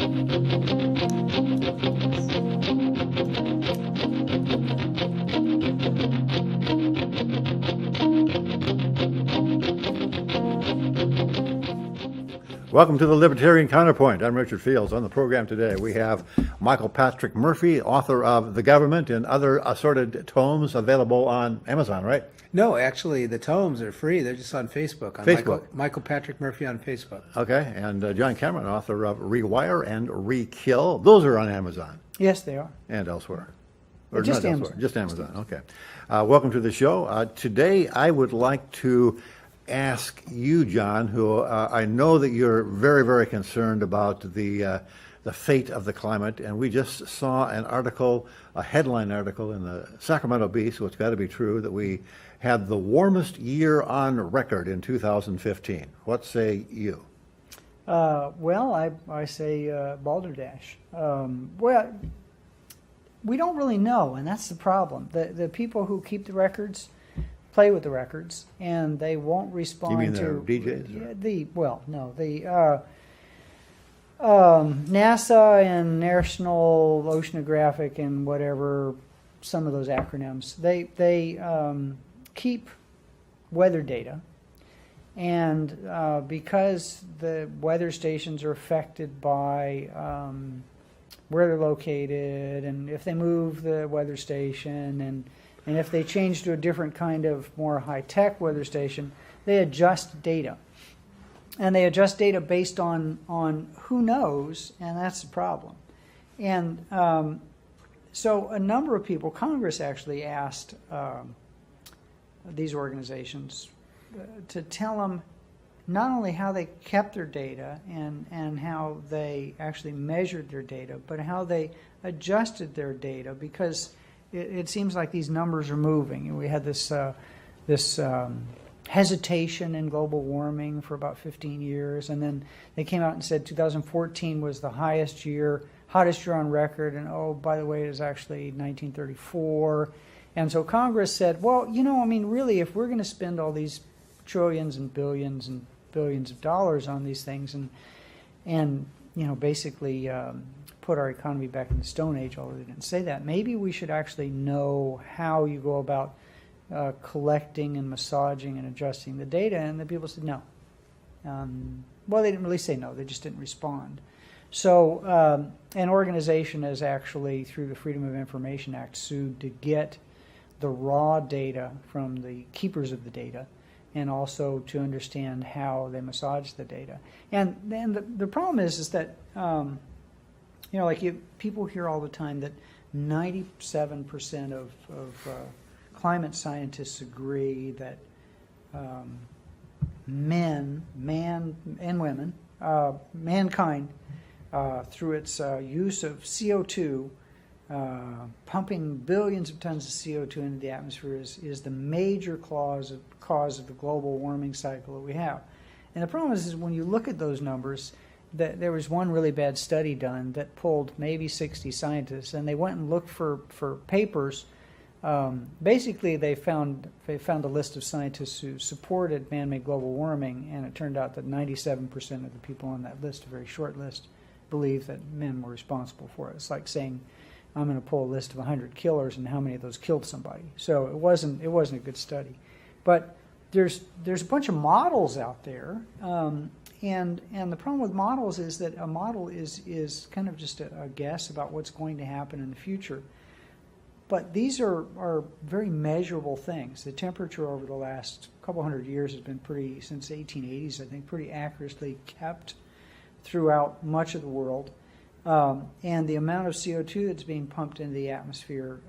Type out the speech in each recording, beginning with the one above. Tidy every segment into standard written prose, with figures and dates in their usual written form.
Welcome to the Libertarian Counterpoint. I'm Richard Fields. On the program today, we have Michael Patrick Murphy, author of The Government and Other Assorted Tomes, available on Amazon, right? No, actually, the tomes are free. They're just on Facebook. Facebook. Michael Patrick Murphy on Facebook. Okay, and John Cameron, author of Rewire and Re-Kill. Those are on Amazon. Yes, they are. And elsewhere. Or Just not Amazon. elsewhere. Just Amazon, okay. Welcome to the show. Today, I would like to ask you, John, who I know that you're very, very concerned about the fate of the climate, and we just saw an article, a headline article in the Sacramento Bee, so it's got to be true, that we had the warmest year on record in 2015. What say you? Well, I say balderdash. Well, we don't really know, and that's the problem. The people who keep the records play with the records, and they won't respond You mean to the DJs? Yeah, NASA and National Oceanographic and whatever, some of those acronyms. They keep weather data, and because the weather stations are affected by where they're located, and if they move the weather station, and if they change to a different kind of more high-tech weather station, they adjust data. And they adjust data based on who knows, and that's the problem. And so a number of people, Congress actually asked these organizations to tell them not only how they kept their data and how they actually measured their data, but how they adjusted their data, because it seems like these numbers are moving. We had this hesitation in global warming for about 15 years, and then they came out and said 2014 was the hottest year on record, and oh, by the way, it was actually 1934. And so Congress said, well, really, if we're going to spend all these trillions and billions of dollars on these things, and basically put our economy back in the Stone Age, although they didn't say that, maybe we should actually know how you go about collecting and massaging and adjusting the data. And the people said no. Well, they didn't really say no, they just didn't respond. So an organization has actually, through the Freedom of Information Act, sued to get the raw data from the keepers of the data, and also to understand how they massage the data. And the problem is that people hear all the time that 97% of climate scientists agree that men and women, mankind, through its use of CO2, pumping billions of tons of CO2 into the atmosphere is the major cause of the global warming cycle that we have. And the problem is when you look at those numbers, that there was one really bad study done that pulled maybe 60 scientists, and they went and looked for papers. Basically, they found a list of scientists who supported man-made global warming, and it turned out that 97% of the people on that list, a very short list, believed that men were responsible for it. It's like saying, I'm going to pull a list of 100 killers, and how many of those killed somebody. So it wasn't a good study. But there's a bunch of models out there. And the problem with models is that a model is kind of just a guess about what's going to happen in the future. But these are very measurable things. The temperature over the last couple hundred years has been since the 1880s, I think, pretty accurately kept throughout much of the world. And the amount of CO2 that's being pumped into the atmosphere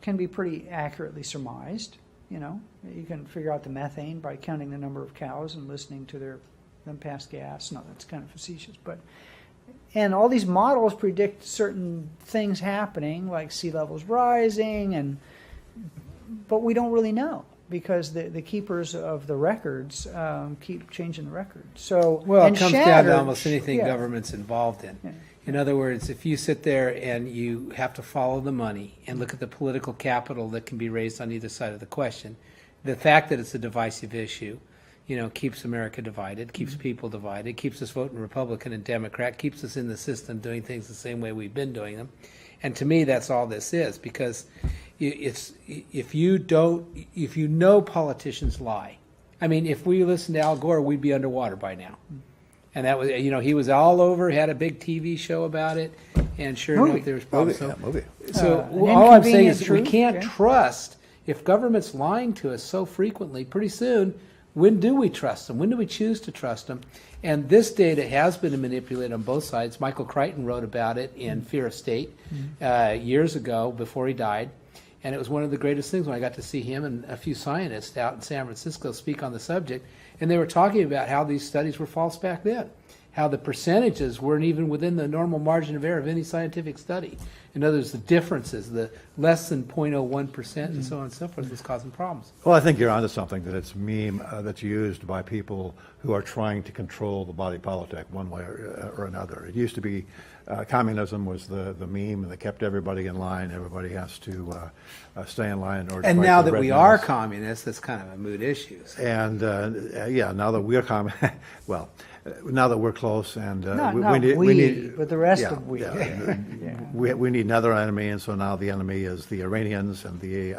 can be pretty accurately surmised. You can figure out the methane by counting the number of cows and listening to them pass gas. No, that's kind of facetious, and all these models predict certain things happening, like sea levels rising, but we don't really know, because the keepers of the records keep changing the records. So it comes down to almost anything yeah. government's involved in. Yeah. In other words, if you sit there and you have to follow the money and look at the political capital that can be raised on either side of the question, the fact that it's a divisive issue, keeps America divided, keeps people divided, keeps us voting Republican and Democrat, keeps us in the system doing things the same way we've been doing them. And to me, that's all this is, because if you know politicians lie. I mean, if we listened to Al Gore, we'd be underwater by now. And that was, he was all over, had a big TV show about it, and sure enough, there was problems. Movie. So An all I'm saying is inconvenient we can't truth, okay. trust, if government's lying to us so frequently, pretty soon, when do we trust them? When do we choose to trust them? And this data has been manipulated on both sides. Michael Crichton wrote about it in Fear of State years ago before he died. And it was one of the greatest things when I got to see him and a few scientists out in San Francisco speak on the subject. And they were talking about how these studies were false back then, how the percentages weren't even within the normal margin of error of any scientific study. In other words, the differences, the less than 0.01% and so on and so forth was causing problems. Well, I think you're onto something, that it's a meme that's used by people who are trying to control the body politic one way or another. It used to be communism was the meme, and they kept everybody in line. Everybody has to stay in line in order to And fight now for that we bread are and communists, that's kind of a mood issue. So. And now that we're well, now that we're close, and Not we need, but the rest yeah, of we. yeah. we need another enemy, and so now the enemy is the Iranians and the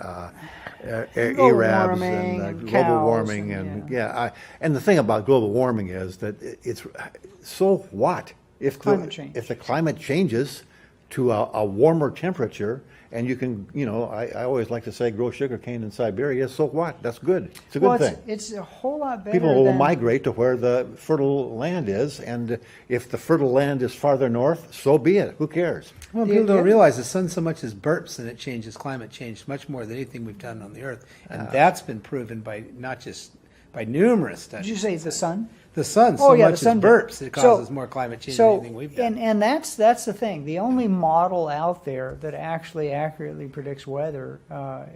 Global Arabs warming and and global cows warming, and, and the thing about global warming is that it's so what if Climate change. if the climate changes to a warmer temperature. And you can, I always like to say, grow sugarcane in Siberia. So what? That's good. It's a good thing. It's a whole lot better. People will than, migrate to where the fertile land is, and if the fertile land is farther north, so be it. Who cares? Well, people don't realize the sun so much as burps and it changes climate change much more than anything we've done on the earth. And that's been proven by not just by numerous studies. Did you say the sun? The sun Oh, so yeah, the much sun as burps, it So- causes more climate change than anything we've done. And that's the thing. The only model out there that actually accurately predicts weather, or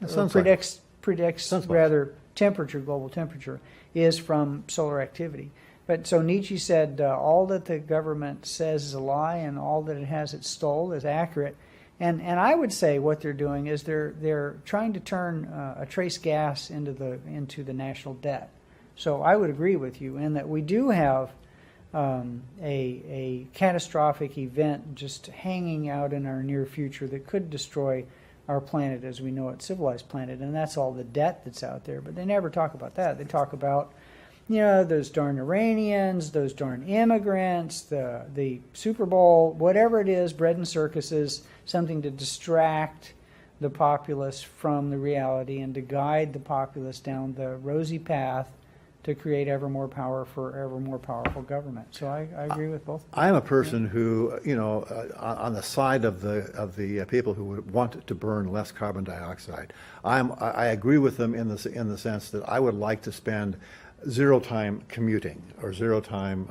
Sunspot. predicts Sunspot. rather temperature, global temperature, is from solar activity. But so Nietzsche said all that the government says is a lie, and all that it has it stole is accurate. And I would say what they're doing is they're trying to turn a trace gas into the national debt. So I would agree with you in that we do have a catastrophic event just hanging out in our near future that could destroy our planet as we know it, civilized planet, and that's all the debt that's out there. But they never talk about that. They talk about, those darn Iranians, those darn immigrants, the Super Bowl, whatever it is, bread and circuses, something to distract the populace from the reality and to guide the populace down the rosy path to create ever more power for ever more powerful government. So I agree with both. I'm a person who, on the side of the people who would want to burn less carbon dioxide. I agree with them in the sense that I would like to spend zero time commuting or zero time,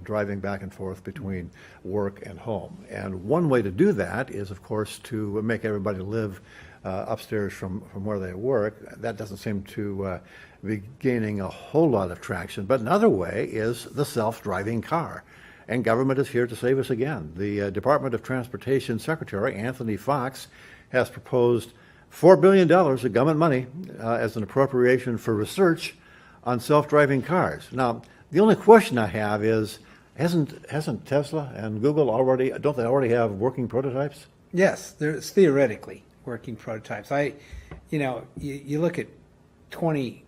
driving back and forth between work and home. And one way to do that is, of course, to make everybody live upstairs from where they work. That doesn't seem to be gaining a whole lot of traction. But another way is the self-driving car. And government is here to save us again. The Department of Transportation Secretary Anthony Foxx has proposed $4 billion of government money as an appropriation for research on self-driving cars. Now, the only question I have is, hasn't Tesla and Google don't they already have working prototypes? Yes, there's theoretically working prototypes. You look at 20%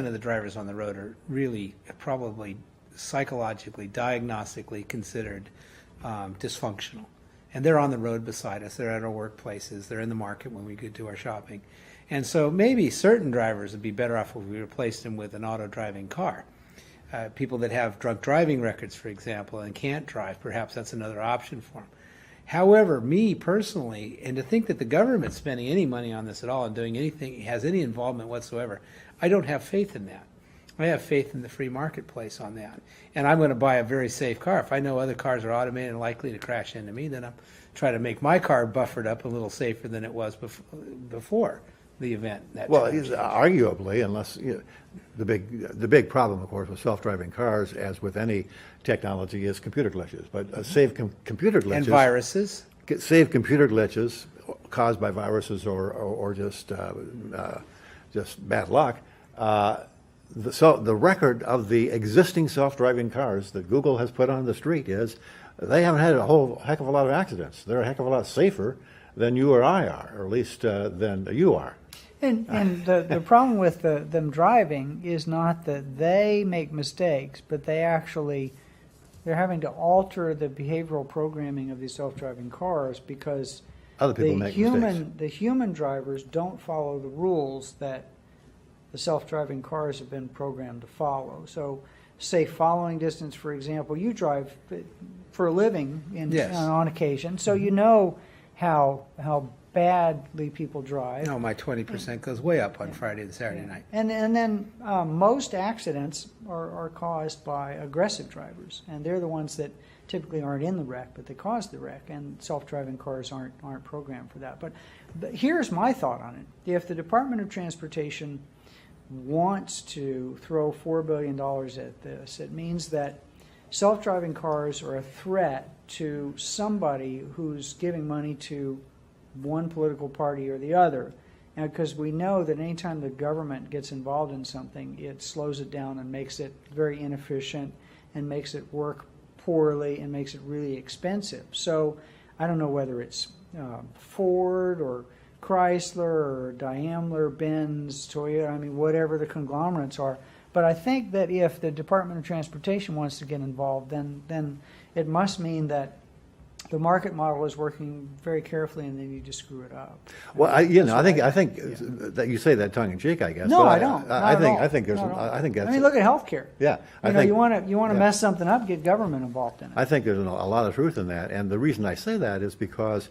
of the drivers on the road are really probably psychologically, diagnostically considered dysfunctional. And they're on the road beside us. They're at our workplaces. They're in the market when we go do our shopping. And so maybe certain drivers would be better off if we replaced them with an auto-driving car. People that have drunk driving records, for example, and can't drive, perhaps that's another option for them. However, me personally, and to think that the government's spending any money on this at all and doing anything, has any involvement whatsoever, I don't have faith in that. I have faith in the free marketplace on that. And I'm going to buy a very safe car. If I know other cars are automated and likely to crash into me, then I'll try to make my car buffered up a little safer than it was before the event. Well, arguably, unless the big problem, of course, with self-driving cars, as with any technology, is computer glitches. But save computer glitches and viruses. Save computer glitches caused by viruses or just bad luck. So the record of the existing self-driving cars that Google has put on the street is they haven't had a whole heck of a lot of accidents. They're a heck of a lot safer than you or I are, or at least than you are. And the problem with them driving is not that they make mistakes, but they're having to alter the behavioral programming of these self-driving cars because Other people make mistakes. the human drivers don't follow the rules that the self-driving cars have been programmed to follow. So, say following distance, for example, you drive for a living Yes. on occasion, so you know how badly people drive. No, my 20% goes way up on Friday and Saturday night. And then most accidents are caused by aggressive drivers, and they're the ones that typically aren't in the wreck, but they cause the wreck. And self-driving cars aren't programmed for that. But here's my thought on it: if the Department of Transportation wants to throw $4 billion at this, it means that self-driving cars are a threat to somebody who's giving money to one political party or the other. And because we know that anytime the government gets involved in something, it slows it down and makes it very inefficient and makes it work poorly and makes it really expensive. So I don't know whether it's Ford or Chrysler or Daimler, Benz, Toyota, I mean, whatever the conglomerates are. But I think that if the Department of Transportation wants to get involved, then it must mean that the market model is working very carefully, and they need to screw it up. Well, I think that you say that tongue in cheek, I guess. No, but I don't. I think Not at all. I think that's. I mean, look at healthcare. Yeah, You want to mess something up, get government involved in it. I think there's a lot of truth in that, and the reason I say that is because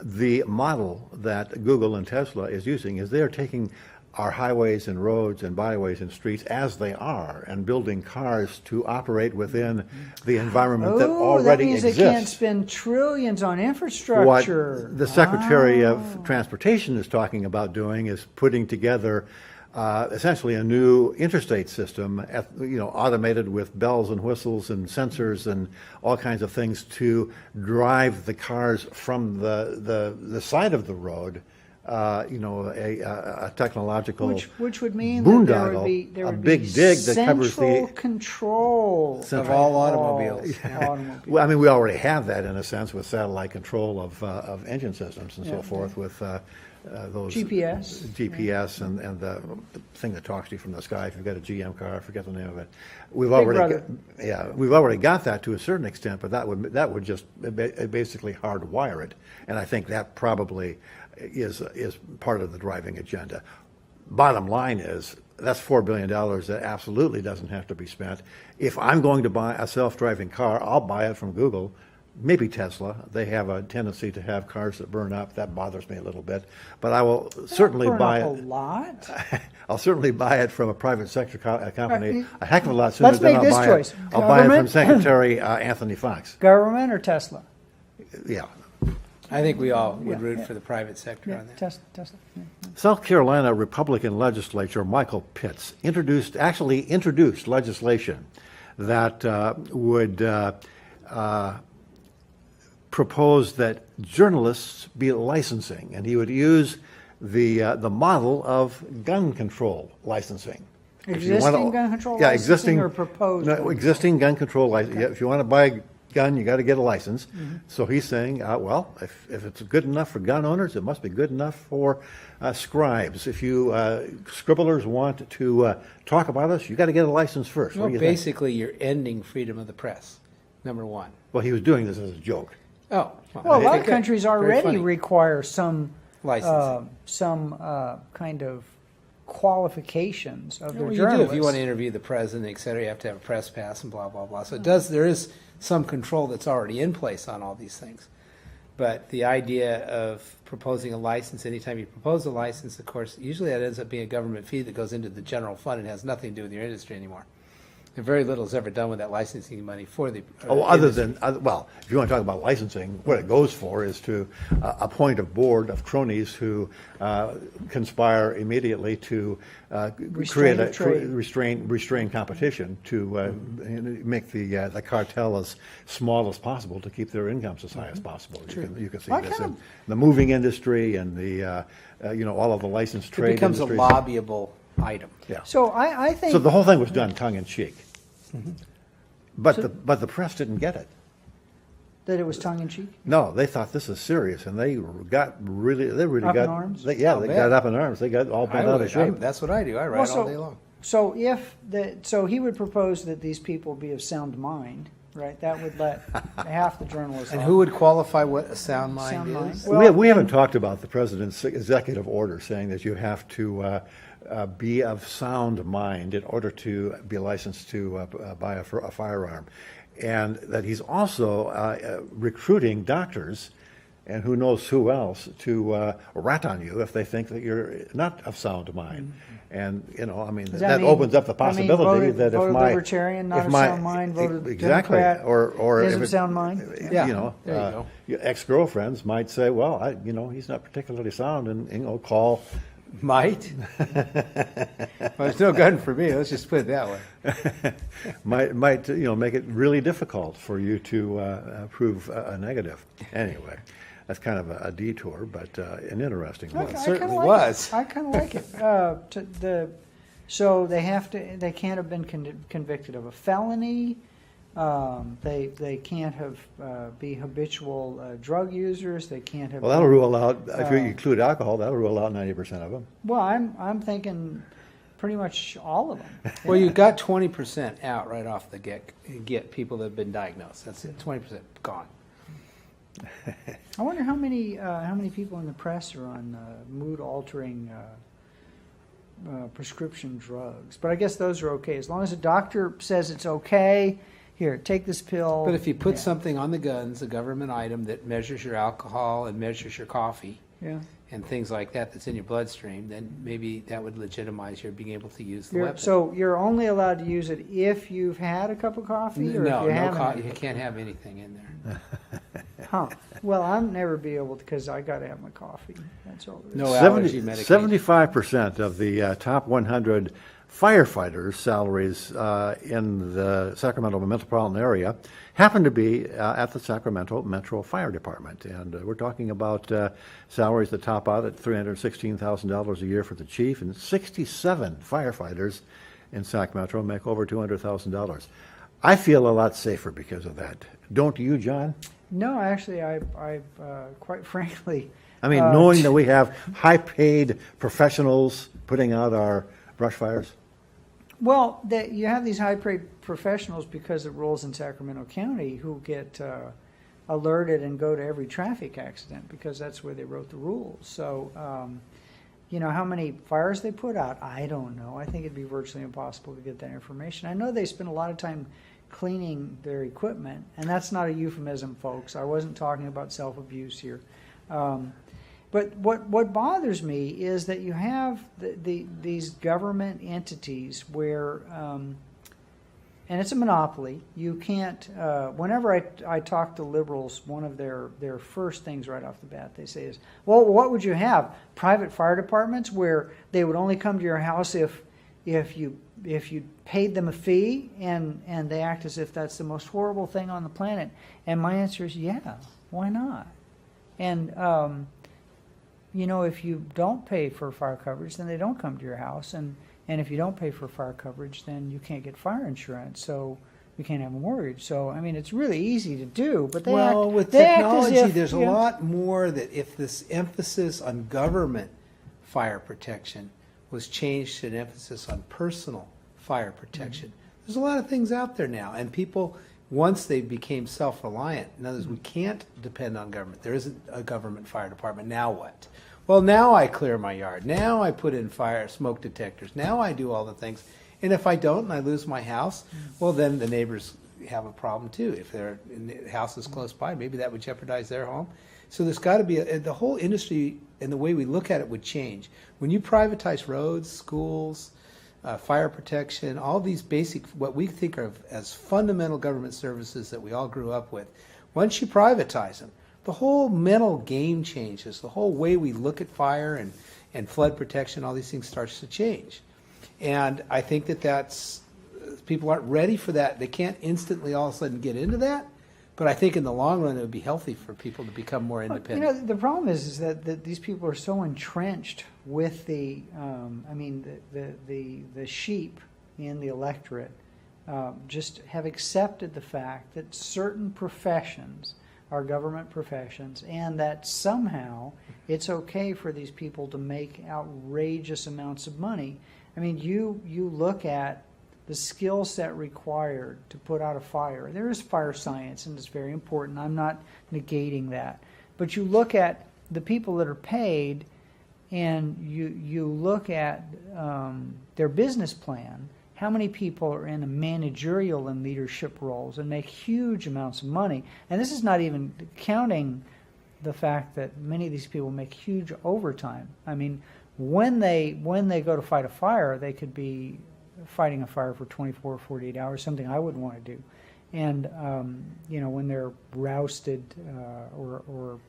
the model that Google and Tesla is using is they are taking our highways and roads and byways and streets as they are and building cars to operate within the environment that already that means exists. they can't spend trillions on infrastructure. What the Secretary of Transportation is talking about doing is putting together essentially a new interstate system, automated with bells and whistles and sensors and all kinds of things to drive the cars from the side of the road. A technological which would mean boondoggle, that there would big be dig that covers central the control of all automobiles. automobiles. Well, I mean, we already have that in a sense with satellite control of engine systems and so forth with those GPS. and the thing that talks to you from the sky. If you've got a GM car, I forget the name of it. We've already got that to a certain extent, but that would just basically hardwire it, and I think that probably is part of the driving agenda. Bottom line is that's $4 billion that absolutely doesn't have to be spent. If I'm going to buy a self-driving car, I'll buy it from Google. Maybe Tesla. They have a tendency to have cars that burn up. That bothers me a little bit. But I will certainly buy it. A lot. I'll certainly buy it from a private sector company a heck of a lot sooner Let's than make I'll this buy choice. it. I'll buy it from Government? Secretary Anthony Foxx. Government or Tesla? Yeah. I think we all would root for the private sector on that. Tesla. Yeah. South Carolina Republican legislator Michael Pitts introduced legislation that would propose that journalists be licensing, and he would use the model of gun control licensing. Existing gun control licensing or proposed? No, existing gun control license. Yeah, if you want to buy a gun, you got to get a license. Mm-hmm. So he's saying, well, if it's good enough for gun owners, it must be good enough for scribes. If you scribblers want to talk about us, you got to get a license first. Well, What do you think? basically, you're ending freedom of the press, number one. Well, he was doing this as a joke. Oh, Well, a lot very of good. countries Very already funny. require some Licensing. kind of qualifications of their Well, you do. journalists. If you want to interview the president, et cetera, you have to have a press pass and blah, blah, blah. So there is some control that's already in place on all these things. But the idea of proposing a license, anytime you propose a license, of course, usually that ends up being a government fee that goes into the general fund and has nothing to do with your industry anymore. And very little is ever done with that licensing money for the Other industry. than, well, if you want to talk about licensing, what it goes for is to appoint a board of cronies who conspire immediately to create of trade. restrain competition to make the cartel as small as possible to keep their incomes as high as possible. You can see What this kind in the moving industry and the all of the licensed trade It becomes industries. a lobbyable item. Yeah. So I think. So the whole thing was done tongue in cheek. Mm-hmm. But So- but the press didn't get it. That it was tongue in cheek? No, they thought this is serious, and they really Up got in arms? They I'll got bet. up in arms. They got all bent out of shape. That's what I do. I Well, write all day long. So he would propose that these people be of sound mind, right? That would let half the journalists. And off. who would qualify what a sound mind Sound mind. is? Well, we haven't talked about the president's executive order saying that you have to be of sound mind in order to be licensed to buy a firearm, and that he's also recruiting doctors and who knows who else to rat on you if they think that you're not of sound mind. And, I mean, Does that mean- opens up the possibility voted, that if voted my... libertarian, not if of my- sound mind, voted exactly, Democrat, or is if of it- sound mind? Yeah, You know, there you go. your ex-girlfriends might say, well, he's not particularly sound, and call... Might? Well, there's no gun for me. Let's just put it that way. might make it really difficult for you to prove a negative. Anyway, that's kind of a detour, but an interesting one. It I certainly kinda like was. it. I kind of like it. So they can't have been convicted of a felony. They can't have be habitual drug users. They can't have. Well, that'll rule out, if you include alcohol, that'll rule out 90% of them. Well, I'm thinking pretty much all of them. Well, you've got 20% out right off the get people that have been diagnosed. That's it. 20% gone. I wonder how many people in the press are on mood-altering prescription drugs. But I guess those are okay as long as a doctor says it's okay. Here, take this pill. But if you put Yeah. something on the guns, a government item that measures your alcohol and measures your coffee Yeah. and things like that that's in your bloodstream, then maybe that would legitimize your being able to use the weapon. So you're only allowed to use it if you've had a cup of coffee, or if No, you haven't. you can't have anything in there. Huh. Well, I'll never be able to because I got to have my coffee. That's all. There is. No allergy medication. 75% of the top 100 firefighters' salaries in the Sacramento metropolitan area happen to be at the Sacramento Metro Fire Department. And we're talking about salaries that top out at $316,000 a year for the chief, and 67 firefighters in Sac Metro make over $200,000. I feel a lot safer because of that. Don't you, John? No, actually, I quite frankly. I mean, knowing that we have high-paid professionals putting out our brush fires? Well, you have these high-paid professionals because of rules in Sacramento County who get alerted and go to every traffic accident because that's where they wrote the rules. So, how many fires they put out, I don't know. I think it'd be virtually impossible to get that information. I know they spend a lot of time cleaning their equipment, and that's not a euphemism, folks. I wasn't talking about self-abuse here. But what bothers me is that you have these government entities where, and it's a monopoly. You can't. Whenever I talk to liberals, one of their first things right off the bat they say is, "Well, what would you have? Private fire departments where they would only come to your house if you paid them a fee, and they act as if that's the most horrible thing on the planet." And my answer is, yeah, why not? And if you don't pay for fire coverage, then they don't come to your house. And if you don't pay for fire coverage, then you can't get fire insurance. So you can't have a mortgage. So, I mean, it's really easy to do. But they Well, act, with they act as technology, if, there's a lot more that if this emphasis on government fire protection was changed to an emphasis on personal fire protection. There's a lot of things out there now. And people, once they became self-reliant, in other words, we can't depend on government. There isn't a government fire department. Now what? Well, now I clear my yard. Now I put in fire smoke detectors. Now I do all the things. And if I don't and I lose my house, well, then the neighbors have a problem too. If their house is close by, maybe that would jeopardize their home. So there's got to be the whole industry and the way we look at it would change. When you privatize roads, schools, fire protection, all these basic, what we think of as fundamental government services that we all grew up with, once you privatize them, the whole mental game changes. The whole way we look at fire and flood protection, all these things starts to change. And I think that's, people aren't ready for that. They can't instantly all of a sudden get into that, But I think in the long run, it would be healthy for people to become more independent. The problem is that these people are so entrenched with the sheep in the electorate just have accepted the fact that certain professions are government professions, and that somehow it's okay for these people to make outrageous amounts of money. I mean, you look at the skill set required to put out a fire. There is fire science, and it's very important. I'm not negating that. But you look at the people that are paid, and you look at their business plan, how many people are in a managerial and leadership roles and make huge amounts of money. And this is not even counting the fact that many of these people make huge overtime. I mean, when they go to fight a fire, they could be fighting a fire for 24 or 48 hours, something I wouldn't want to do. And, when they're rousted or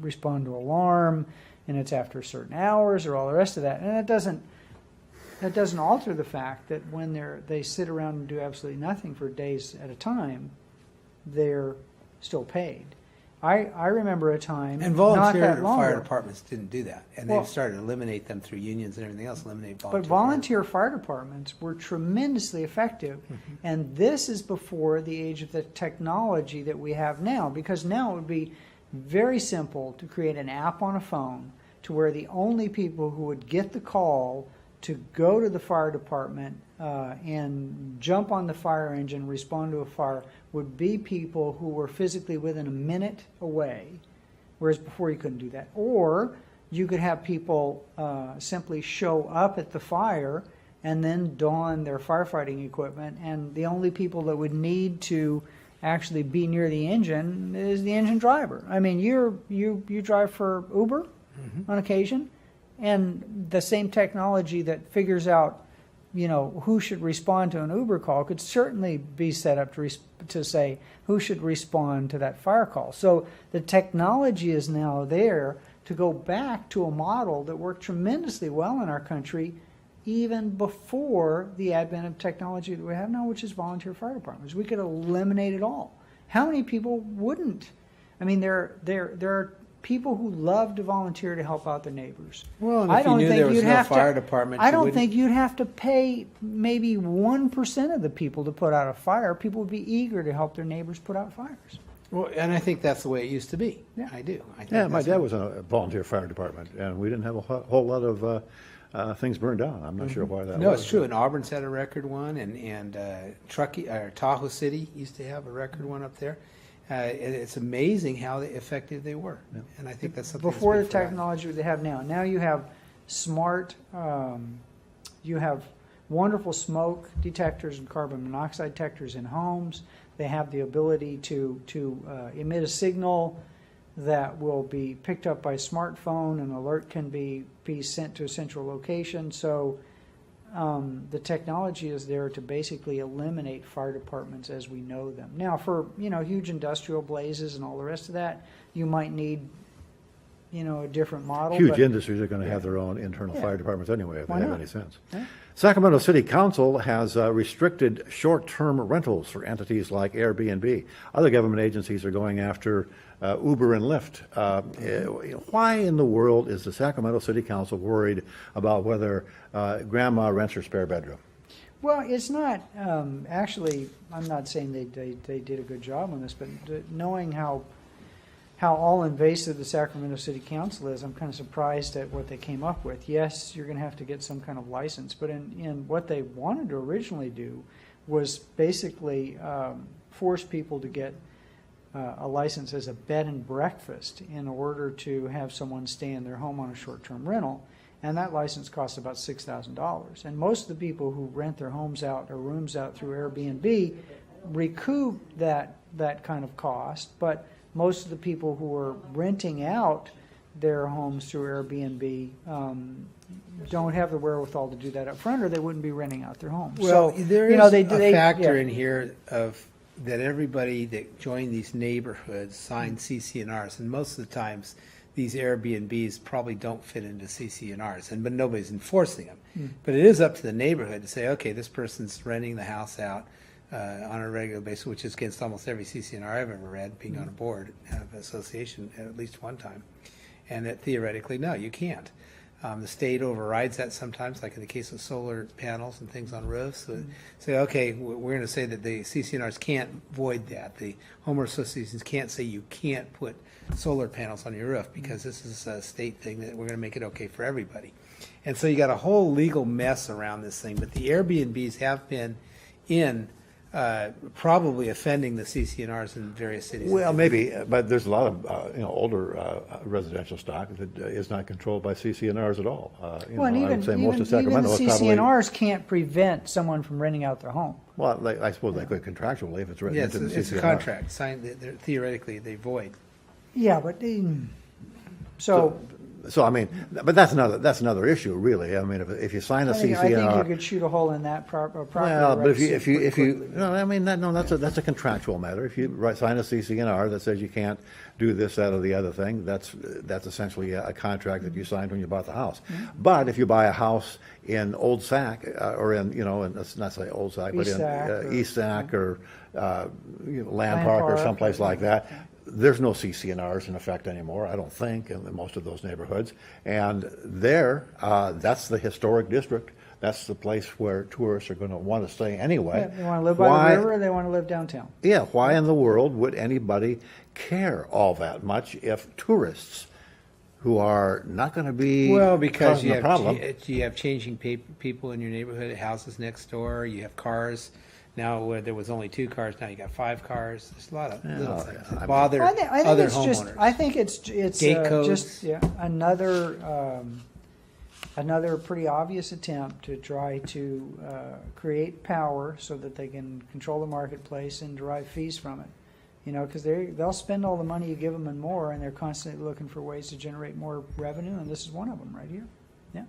respond to alarm, and it's after certain hours or all the rest of that. And that doesn't alter the fact that when they sit around and do absolutely nothing for days at a time, they're still paid. I remember a time, And not volunteer that long fire ago, departments didn't do that. And Well- they've started to eliminate them through unions and everything else, eliminate but volunteer. volunteer fire departments were tremendously effective. And this is before the age of the technology that we have now, because now it would be very simple to create an app on a phone to where the only people who would get the call to go to the fire department and jump on the fire engine, respond to a fire, would be people who were physically within a minute away, whereas before you couldn't do that. Or you could have people simply show up at the fire and then don their firefighting equipment, and the only people that would need to actually be near the engine is the engine driver. I mean, you drive for Uber on occasion, and the same technology that figures out, who should respond to an Uber call could certainly be set up to say who should respond to that fire call. So the technology is now there to go back to a model that worked tremendously well in our country even before the advent of technology that we have now, which is volunteer fire departments. We could eliminate it all. How many people wouldn't? I mean, there are people who love to volunteer to help out their neighbors. Well, and if you knew there was no fire department, I you don't wouldn't- think you'd have to pay maybe 1% of the people to put out a fire. People would be eager to help their neighbors put out fires. Well, and I think that's the way it used to be. Yeah. I do. I think Yeah, my that's dad what- was in a volunteer fire department, and we didn't have a whole lot of things burned down. I'm not sure why that was. No, it's true. And Auburn's had a record one, and Truckee or Tahoe City used to have a record one up there. And it's amazing how effective they were. Yeah. And I think that's something Before the that's big for us. technology they have now. Now you have smart, you have wonderful smoke detectors and carbon monoxide detectors in homes. They have the ability to emit a signal that will be picked up by smartphone, and alert can be sent to a central location. So the technology is there to basically eliminate fire departments as we know them. Now, for huge industrial blazes and all the rest of that, you might need a different model. Huge but- industries are going to have their own internal Yeah. fire departments anyway, if Why they have not? any sense. Yeah. Sacramento City Council has restricted short-term rentals for entities like Airbnb. Other government agencies are going after Uber and Lyft. Why in the world is the Sacramento City Council worried about whether grandma rents her spare bedroom? Well, it's not actually. I'm not saying they did a good job on this, but knowing how all-invasive the Sacramento City Council is, I'm kind of surprised at what they came up with. Yes, you're going to have to get some kind of license, but in what they wanted to originally do was basically force people to get a license as a bed and breakfast in order to have someone stay in their home on a short-term rental. And that license costs about $6,000. And most of the people who rent their homes out or rooms out through Airbnb recoup that kind of cost, but most of the people who are renting out their homes through Airbnb don't have the wherewithal to do that up front, or they wouldn't be renting out their homes. Well, So, there is they a factor yeah. in here of that everybody that joined these neighborhoods signed CC&Rs, and most of the times these Airbnbs probably don't fit into CC&Rs, but nobody's enforcing them. But it is up to the neighborhood to say, okay, this person's renting the house out on a regular basis, which is against almost every CCNR I've ever read, being on a board of association at least one time. And that theoretically, no, you can't. The state overrides that sometimes, like in the case of solar panels and things on roofs. So say, okay, we're going to say that the CCNRs can't void that. The homeowner associations can't say you can't put solar panels on your roof because this is a state thing that we're going to make it okay for everybody. And so you got a whole legal mess around this thing. But the Airbnbs have been in probably offending the CCNRs in various cities. Well, maybe, but there's a lot of older residential stock that is not controlled by CCNRs at all. Well, and I even, would say most of even the Sacramento is probably. CCNRs can't prevent someone from renting out their home. Well, I suppose they could contractually if it's written Yes, into the CCNR. it's a contract. Signed, theoretically, they void. Yeah, but So I mean, but that's another issue, really. I mean, if you sign a CCNR, I think you could shoot a hole in that property. well, but if you quickly. no, I mean that's a contractual matter. If you sign a CCNR that says you can't do this, that, or the other thing, that's essentially a contract that you signed when you bought the house. Mm-hmm. But if you buy a house in Old Sac or in let's not say Old Sac, but in East Sac or Land Park or someplace like that. There's no CCNRs in effect anymore, I don't think, in most of those neighborhoods. And there, that's the historic district. That's the place where tourists are going to want to stay anyway. Yeah, they want to live by the river, or they want to live downtown. Yeah, why in the world would anybody care all that much if tourists who are not going to be Well, because causing a problem? you have changing people in your neighborhood, houses next door, you have cars. Now, where there was only 2 cars, now you got 5 cars. There's a lot of little things that bother I think other it's homeowners. I think it's Gate codes. just another pretty obvious attempt to try to create power so that they can control the marketplace and derive fees from it. Because they'll spend all the money you give them and more, and they're constantly looking for ways to generate more revenue, and this is one of them right here. Yeah,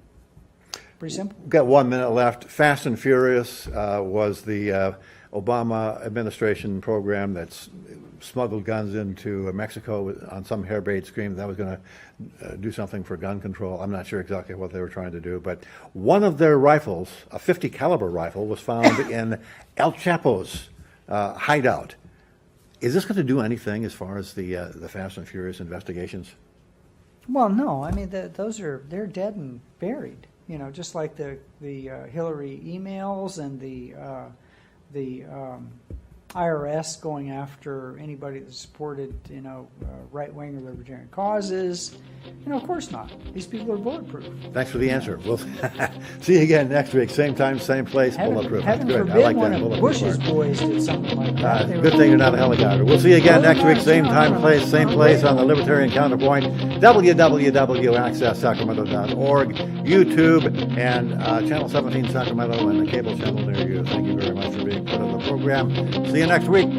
pretty simple. We've got 1 minute left. Fast and Furious was the Obama administration program that's smuggled guns into Mexico on some harebrained scheme that was going to do something for gun control. I'm not sure exactly what they were trying to do, but one of their rifles, a .50 caliber rifle, was found in El Chapo's hideout. Is this going to do anything as far as the Fast and Furious investigations? Well, no. I mean, they're dead and buried. Just like the Hillary emails and the IRS going after anybody that supported right-wing or libertarian causes. Of course not. These people are bulletproof. Thanks for the answer. We'll see you again next week. Same time, same place. Bulletproof. Heaven Good. forbid I like one that. of Bush's boys did something like that. Good thing you're not a helicopter. We'll see you again next week. Same time, same place on the Libertarian Counterpoint. www.accesssacramento.org, YouTube, and Channel 17 Sacramento and the cable channel near you. Thank you very much for being part of the program. See you next week.